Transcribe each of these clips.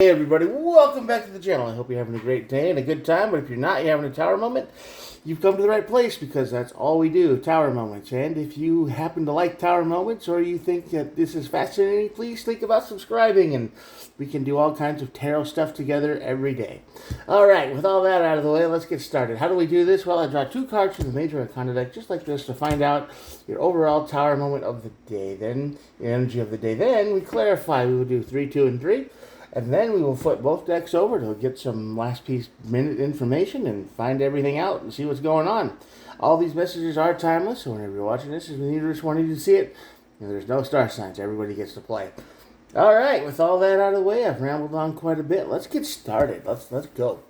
Hey everybody, welcome back to the channel. I hope you're having a great day and a good time, but if you're not, you're having a tower moment, you've come to the right place because that's all we do, tower moments. And if you happen to like tower moments or you think that this is fascinating, please think about subscribing and we can do all kinds of tarot stuff together every day. Alright, with all that out of the way, let's get started. How do we do this? Well, I draw two cards from the Major Arcana deck just like this to find out your overall tower moment of the day. Then, your energy of the day. Then, we clarify. We will do 3, 2, and 3. And then we will flip both decks over to get some last piece minute information and find everything out and see what's going on. All these messages are timeless, so whenever you're watching this, if you just wanted to see it, there's no star signs. Everybody gets to play. All right, with all that out of the way, I've rambled on quite a bit. Let's get started. Let's go.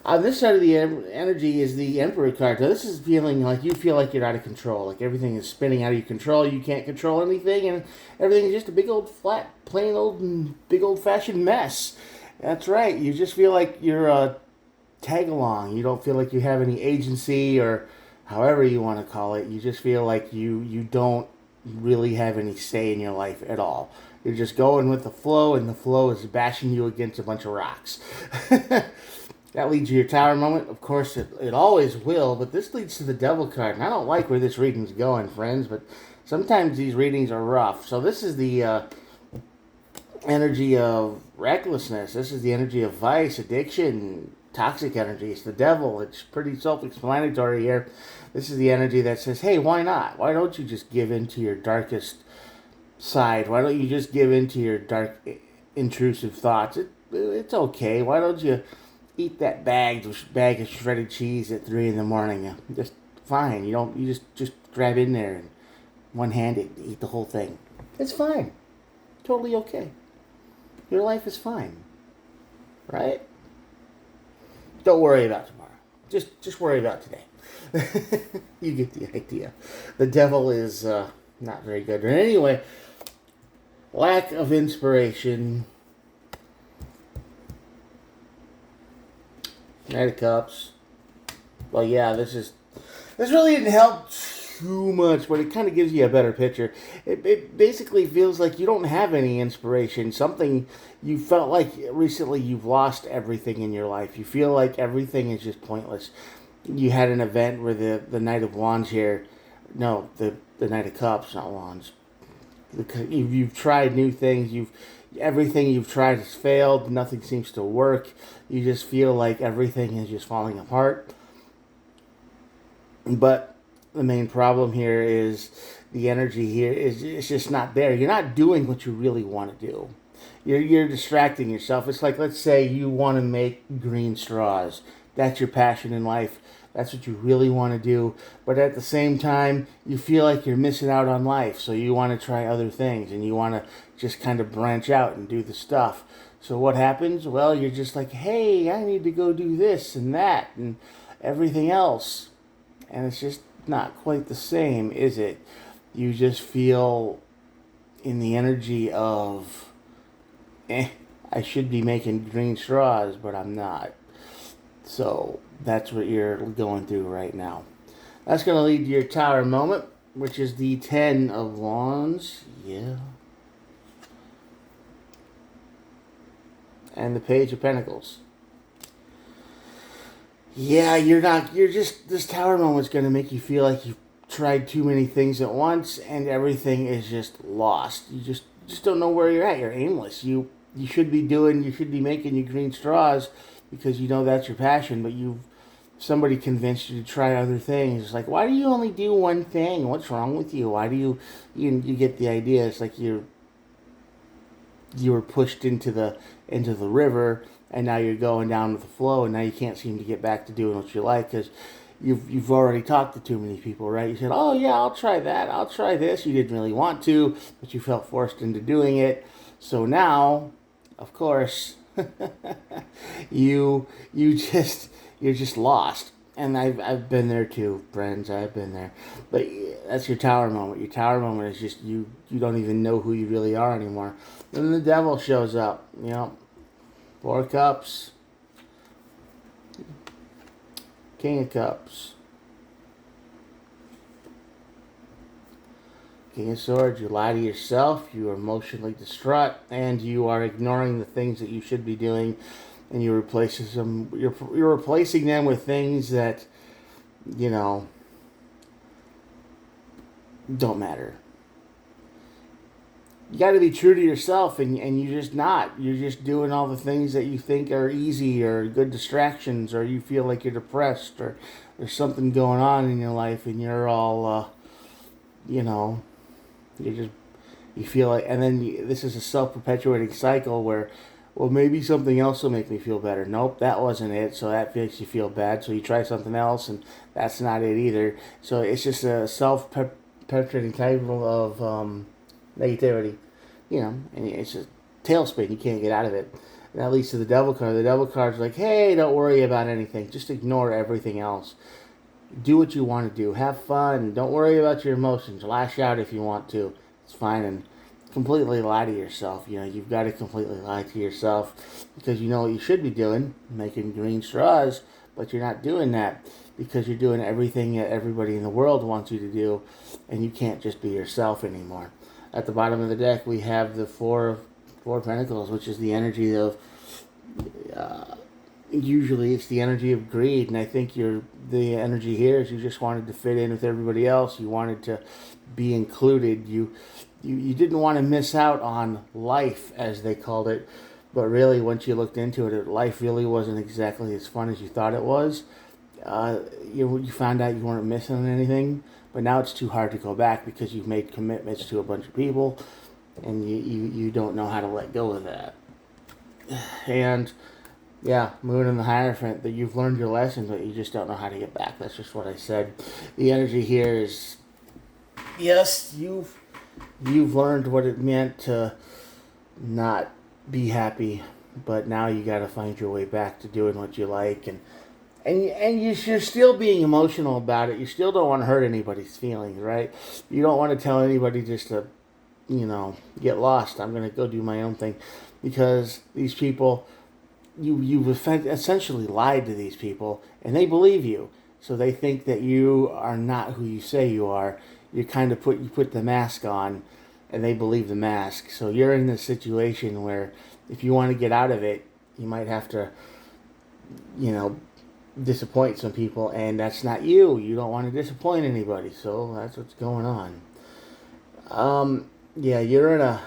On this side of the energy is the Emperor card. So this is feeling like you feel like you're out of control. Like everything is spinning out of your control. You can't control anything. And everything is just a big old flat, plain old, big old-fashioned mess. That's right. You just feel like you're a tag-along. You don't feel like you have any agency or however you want to call it. You just feel like you don't really have any say in your life at all. You're just going with the flow, and the flow is bashing you against a bunch of rocks. That leads to your tower moment. Of course, it always will, but this leads to the Devil card. And I don't like where this reading's going, friends, but sometimes these readings are rough. So this is the energy of recklessness. This is the energy of vice, addiction, toxic energy. It's the Devil. It's pretty self-explanatory here. This is the energy that says, hey, why not? Why don't you just give in to your darkest side? Why don't you just give in to your dark, intrusive thoughts? It's okay. Why don't you eat that bag of shredded cheese at 3 in the morning? Just fine. You just grab in there and one-handed eat the whole thing. It's fine. Totally okay. Your life is fine. Right? Don't worry about tomorrow. Just worry about today. You get the idea. The Devil is not very good. But anyway, lack of inspiration. Knight of Cups. Well, yeah, this really didn't help too much, but it kind of gives you a better picture. It basically feels like you don't have any inspiration. Something you felt like recently you've lost everything in your life. You feel like everything is just pointless. You had an event where the Knight of Wands here, no, the Knight of Cups, not Wands. You've tried new things. Everything you've tried has failed. Nothing seems to work. You just feel like everything is just falling apart. But the main problem here is the energy here is it's just not there. You're not doing what you really want to do. You're distracting yourself. It's like, let's say you want to make green straws. That's your passion in life. That's what you really want to do. But at the same time, you feel like you're missing out on life. So you want to try other things and you want to just kind of branch out and do the stuff. So what happens? Well, you're just like, hey, I need to go do this and that and everything else. And it's just not quite the same, is it? You just feel in the energy of, I should be making green straws, but I'm not. So that's what you're going through right now. That's going to lead to your tower moment, which is the 10 of Wands. Yeah. And the Page of Pentacles. Yeah, this tower moment's going to make you feel like you've tried too many things at once and everything is just lost. You just don't know where you're at. You're aimless. You should be making your green straws because you know that's your passion, but somebody convinced you to try other things. It's like, why do you only do one thing? What's wrong with you? Why do you get the idea? It's like you were pushed into the river, and now you're going down with the flow, and now you can't seem to get back to doing what you like because you've already talked to too many people, right? You said, oh yeah, I'll try that, I'll try this. You didn't really want to, but you felt forced into doing it. So now, of course, you're just lost. And I've been there too, friends. I've been there. But that's your tower moment. Your tower moment is just you don't even know who you really are anymore. Then the Devil shows up. 4 of Cups. King of Cups. King of Swords, you lie to yourself, you are emotionally distraught, and you are ignoring the things that you should be doing, and you're replacing them with things that, you know, don't matter. You got to be true to yourself, and you're just not. You're just doing all the things that you think are easy or good distractions, or you feel like you're depressed, or there's something going on in your life, and you're all, you know, you feel like, and then this is a self-perpetuating cycle where, well, maybe something else will make me feel better. Nope, that wasn't it, so that makes you feel bad, so you try something else, and that's not it either. So it's just a self-perpetuating cycle of negativity, you know, and it's a tailspin. You can't get out of it. And that leads to the devil card. The devil card's like, hey, don't worry about anything. Just ignore everything else. Do what you want to do. Have fun. Don't worry about your emotions. Lash out if you want to. It's fine. And completely lie to yourself. You know, you've got to completely lie to yourself because you know what you should be doing, making green straws, but you're not doing that because you're doing everything that everybody in the world wants you to do, and you can't just be yourself anymore. At the bottom of the deck, we have the Four of Pentacles, which is the energy of, usually it's the energy of greed, and I think the energy here is you just wanted to fit in with everybody else. You wanted to be included. You didn't want to miss out on life, as they called it, but really, once you looked into it, life really wasn't exactly as fun as you thought it was. You found out you weren't missing anything. But now it's too hard to go back because you've made commitments to a bunch of people, and you don't know how to let go of that. And yeah, Moon and the Hierophant, that you've learned your lesson, but you just don't know how to get back. That's just what I said. The energy here is, yes, you've learned what it meant to not be happy, but now you got to find your way back to doing what you like, and you're still being emotional about it. You still don't want to hurt anybody's feelings, right? You don't want to tell anybody just to, you know, get lost. I'm going to go do my own thing. Because these people, you've essentially lied to these people, and they believe you. So they think that you are not who you say you are. You kind of put the mask on, and they believe the mask. So you're in this situation where if you want to get out of it, you might have to, you know, disappoint some people, and that's not you. You don't want to disappoint anybody, so that's what's going on. Yeah, you're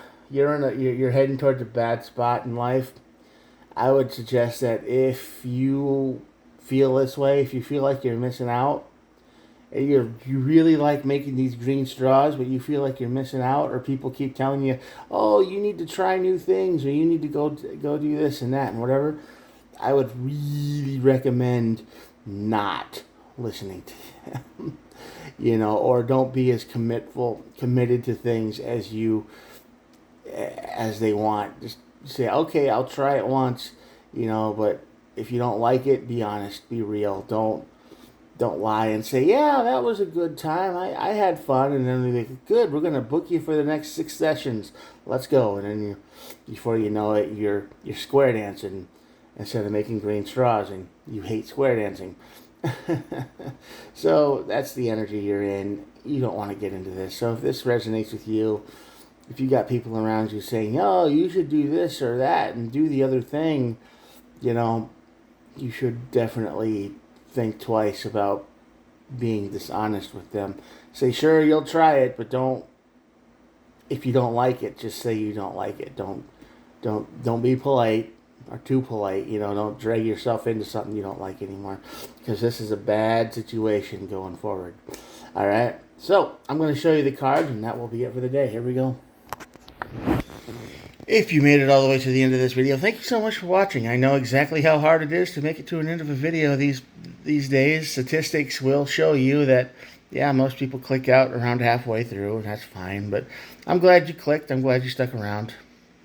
heading towards a bad spot in life. I would suggest that if you feel this way, if you feel like you're missing out, and you really like making these green straws, but you feel like you're missing out, or people keep telling you, oh, you need to try new things, or you need to go do this and that and whatever, I would really recommend not listening to them, you know, or don't be as committed to things as they want. Just say, okay, I'll try it once, you know, but if you don't like it, be honest, be real. Don't lie and say, yeah, that was a good time. I had fun, and then they're like, good, we're gonna book you for the next 6 sessions. Let's go, and then before you know it, you're square dancing instead of making green straws, and you hate square dancing. So that's the energy you're in. You don't want to get into this. So if this resonates with you, if you got people around you saying, oh, you should do this or that and do the other thing, you know, you should definitely think twice about being dishonest with them. Say, sure, you'll try it, but don't, if you don't like it, just say you don't like it. Don't be polite or too polite, you know, don't drag yourself into something you don't like anymore, because this is a bad situation going forward. All right, so I'm going to show you the cards, and that will be it for the day. Here we go. If you made it all the way to the end of this video, thank you so much for watching. I know exactly how hard it is to make it to an end of a video these days. Statistics will show you that, yeah, most people click out around halfway through, and that's fine. But I'm glad you clicked. I'm glad you stuck around.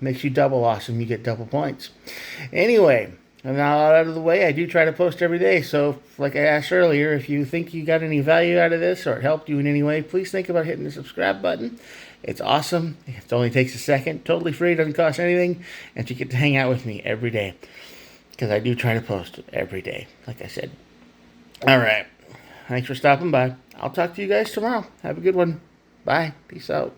Makes you double awesome. You get double points. Anyway, I'm now out of the way. I do try to post every day. So, like I asked earlier, if you think you got any value out of this or it helped you in any way, please think about hitting the subscribe button. It's awesome. It only takes a second. Totally free. Doesn't cost anything. And you get to hang out with me every day, because I do try to post every day, like I said. All right. Thanks for stopping by. I'll talk to you guys tomorrow. Have a good one. Bye. Peace out.